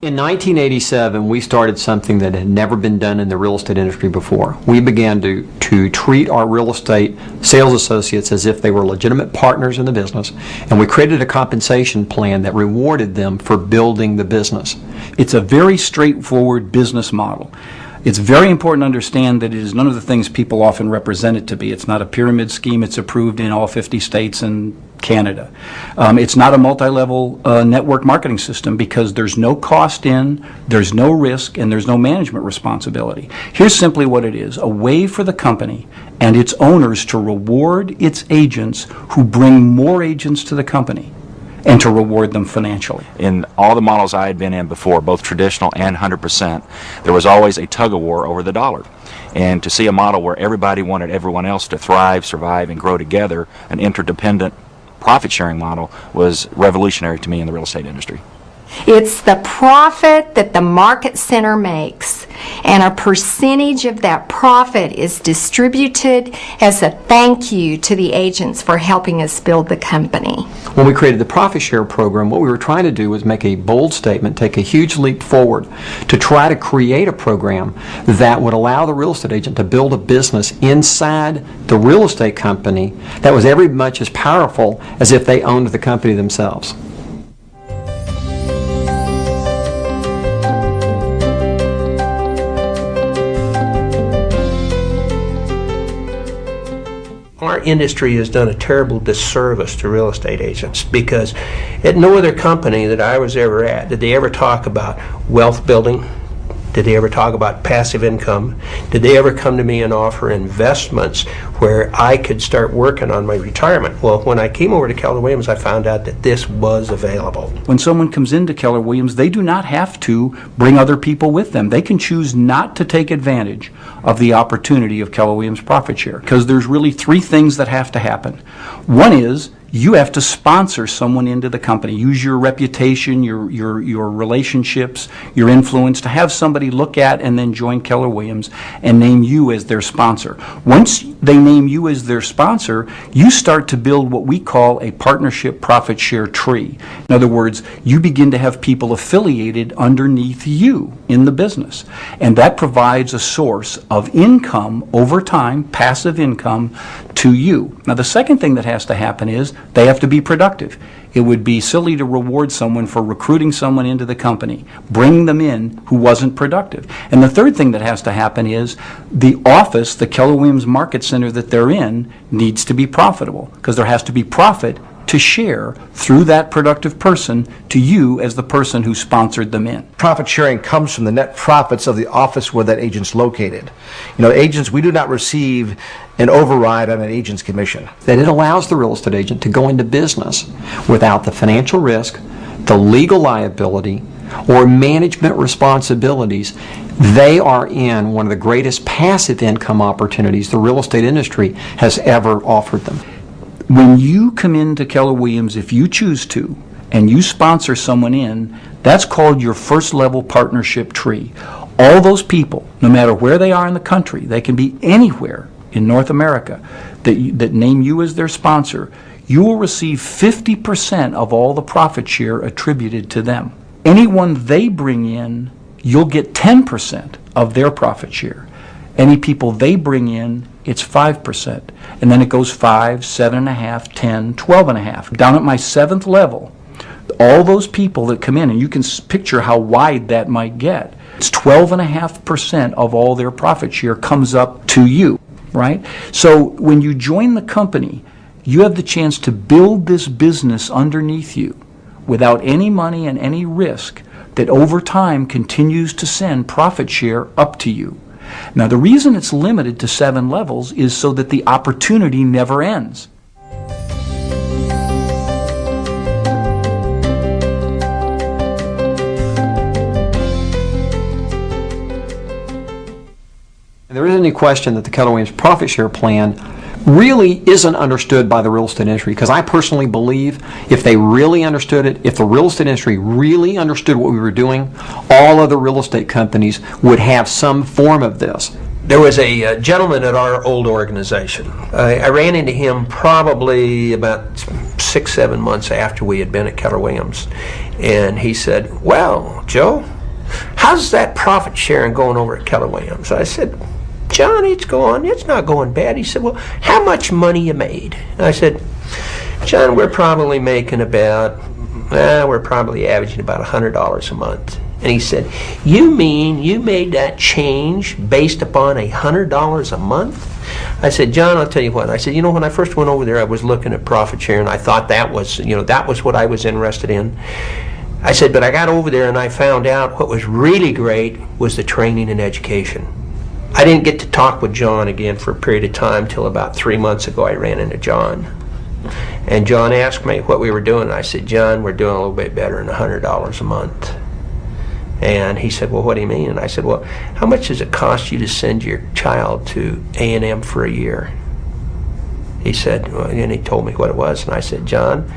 In 1987, we started something that had never been done in the real estate industry before. We began to treat our real estate sales associates as if they were legitimate partners in the business, and we created a compensation plan that rewarded them for building the business. It's a very straightforward business model. It's very important to understand that it is none of the things people often represent it to be. It's not a pyramid scheme. It's approved in all 50 states and Canada. It's not a multi-level network marketing system because there's no cost in, there's no risk, and there's no management responsibility. Here's simply what it is: a way for the company and its owners to reward its agents who bring more agents to the company, and to reward them financially. In all the models I had been in before, both traditional and 100%, there was always a tug-of-war over the dollar. And to see a model where everybody wanted everyone else to thrive, survive, and grow together, an interdependent profit-sharing model, was revolutionary to me in the real estate industry. It's the profit that the market center makes, and a percentage of that profit is distributed as a thank you to the agents for helping us build the company. When we created the profit share program, what we were trying to do was make a bold statement, take a huge leap forward to try to create a program that would allow the real estate agent to build a business inside the real estate company that was every much as powerful as if they owned the company themselves. Our industry has done a terrible disservice to real estate agents, because at no other company that I was ever at did they ever talk about wealth building. Did they ever talk about passive income? Did they ever come to me and offer investments where I could start working on my retirement? Well, when I came over to Keller Williams, I found out that this was available. When someone comes into Keller Williams, they do not have to bring other people with them. They can choose not to take advantage of the opportunity of Keller Williams Profit Share, because there's really three things that have to happen. One is you have to sponsor someone into the company. Use your reputation, your relationships, your influence to have somebody look at and then join Keller Williams and name you as their sponsor. Once they name you as their sponsor, you start to build what we call a partnership profit share tree. In other words, you begin to have people affiliated underneath you in the business. And that provides a source of income over time, passive income, to you. Now, the second thing that has to happen is they have to be productive. It would be silly to reward someone for recruiting someone into the company, bringing them in who wasn't productive. And the third thing that has to happen is the office, the Keller Williams Market Center that they're in, needs to be profitable, because there has to be profit to share through that productive person to you as the person who sponsored them in. Profit sharing comes from the net profits of the office where that agent's located. You know, agents, we do not receive an override on an agent's commission. That it allows the real estate agent to go into business without the financial risk, the legal liability, or management responsibilities. They are in one of the greatest passive income opportunities the real estate industry has ever offered them. When you come into Keller Williams, if you choose to, and you sponsor someone in, that's called your first level partnership tree. All those people, no matter where they are in the country, they can be anywhere in North America, that name you as their sponsor, you will receive 50% of all the profit share attributed to them. Anyone they bring in, you'll get 10% of their profit share. Any people they bring in, it's 5%. And then it goes 5, 7.5, 10, 12.5. Down at my 7th level, all those people that come in, and you can picture how wide that might get, it's 12.5% of all their profit share comes up to you, right? So when you join the company, you have the chance to build this business underneath you without any money and any risk that over time continues to send profit share up to you. Now, the reason it's limited to 7 levels is so that the opportunity never ends. There isn't any question that the Keller Williams Profit Share Plan really isn't understood by the real estate industry, because I personally believe if they really understood it, if the real estate industry really understood what we were doing, all other real estate companies would have some form of this. There was a gentleman at our old organization. I ran into him probably about 6-7 months after we had been at Keller Williams. And he said, well, Joe, how's that profit sharing going over at Keller Williams? I said, John, it's not going bad. He said, well, how much money you made? And I said, John, we're probably making we're probably averaging about $100 a month. And he said, you mean you made that change based upon $100 a month? I said, John, I'll tell you what. I said, when I first went over there, I was looking at profit share, and I thought that was what I was interested in. I said, but I got over there and I found out what was really great was the training and education. I didn't get to talk with John again for a period of time till about 3 months ago. I ran into John. And John asked me what we were doing. I said, John, we're doing a little bit better than $100 a month. And he said, well, what do you mean? And I said, well, how much does it cost you to send your child to A&M for a year? He said, well, and he told me what it was. And I said, John,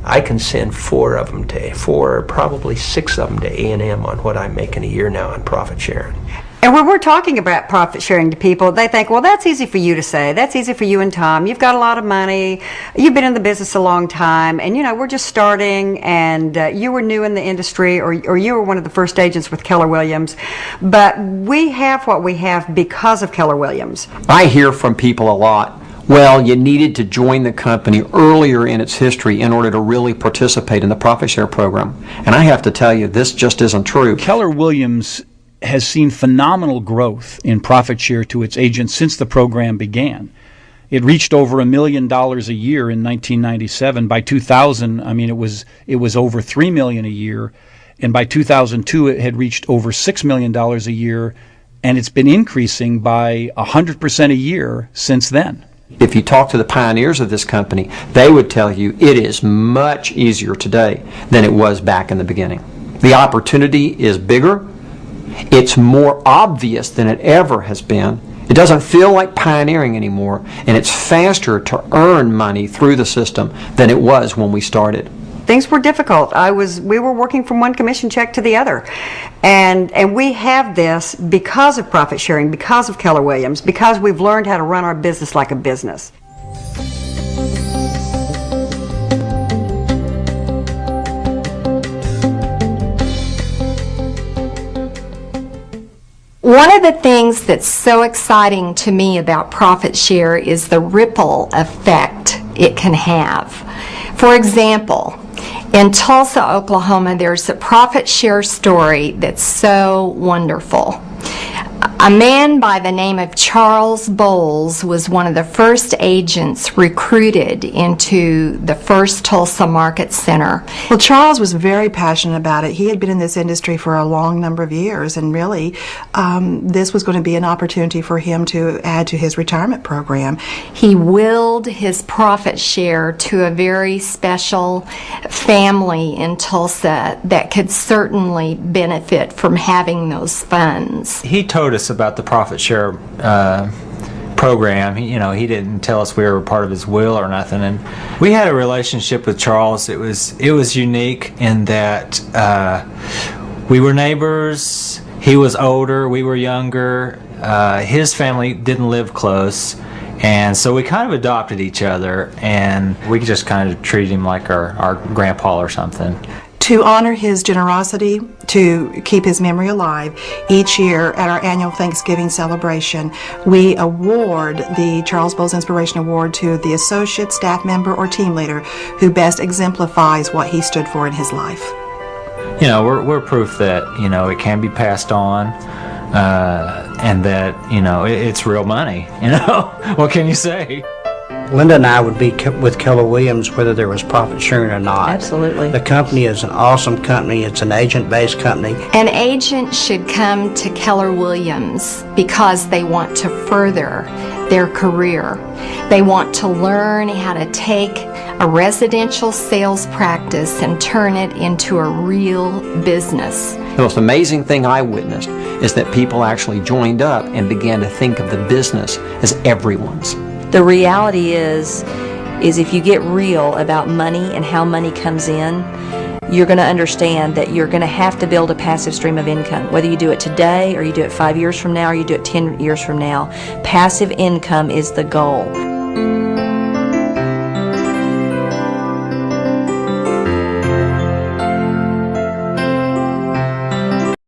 I can send probably 6 of them to A&M on what I'm making a year now on profit sharing. And when we're talking about profit sharing to people, they think, well, that's easy for you to say. That's easy for you and Tom. You've got a lot of money. You've been in the business a long time. And, we're just starting. And you were new in the industry, or you were one of the first agents with Keller Williams. But we have what we have because of Keller Williams. I hear from people a lot, well, you needed to join the company earlier in its history in order to really participate in the profit share program. And I have to tell you, this just isn't true. Keller Williams has seen phenomenal growth in profit share to its agents since the program began. It reached over $1 million a year in 1997. By 2000, it was over $3 million a year, and by 2002 it had reached over $6 million a year, and it's been increasing by 100% a year since then. If you talk to the pioneers of this company, they would tell you it is much easier today than it was back in the beginning. The opportunity is bigger. It's more obvious than it ever has been. It doesn't feel like pioneering anymore, and it's faster to earn money through the system than it was when we started. Things were difficult. We were working from one commission check to the other. And we have this because of profit sharing, because of Keller Williams, because we've learned how to run our business like a business. One of the things that's so exciting to me about profit share is the ripple effect it can have. For example, in Tulsa, Oklahoma, there's a profit share story that's so wonderful. A man by the name of Charles Bowles was one of the first agents recruited into the first Tulsa Market Center. Well, Charles was very passionate about it. He had been in this industry for a long number of years, and really this was going to be an opportunity for him to add to his retirement program. He willed his profit share to a very special family in Tulsa that could certainly benefit from having those funds. He told us about the profit share program. He didn't tell us we were part of his will or nothing. And we had a relationship with Charles. It was unique in that we were neighbors. He was older. We were younger. His family didn't live close. And so we kind of adopted each other, and we just kind of treated him like our grandpa or something. To honor his generosity, to keep his memory alive, each year at our annual Thanksgiving celebration, we award the Charles Bowles Inspiration Award to the associate, staff member, or team leader who best exemplifies what he stood for in his life. We're proof that, it can be passed on, and that, it's real money. What can you say? Linda and I would be with Keller Williams whether there was profit sharing or not. Absolutely. The company is an awesome company. It's an agent-based company. An agent should come to Keller Williams because they want to further their career. They want to learn how to take a residential sales practice and turn it into a real business. The most amazing thing I witnessed is that people actually joined up and began to think of the business as everyone's. The reality is if you get real about money and how money comes in, you're going to understand that you're going to have to build a passive stream of income. Whether you do it today or you do it 5 years from now or you do it 10 years from now, passive income is the goal.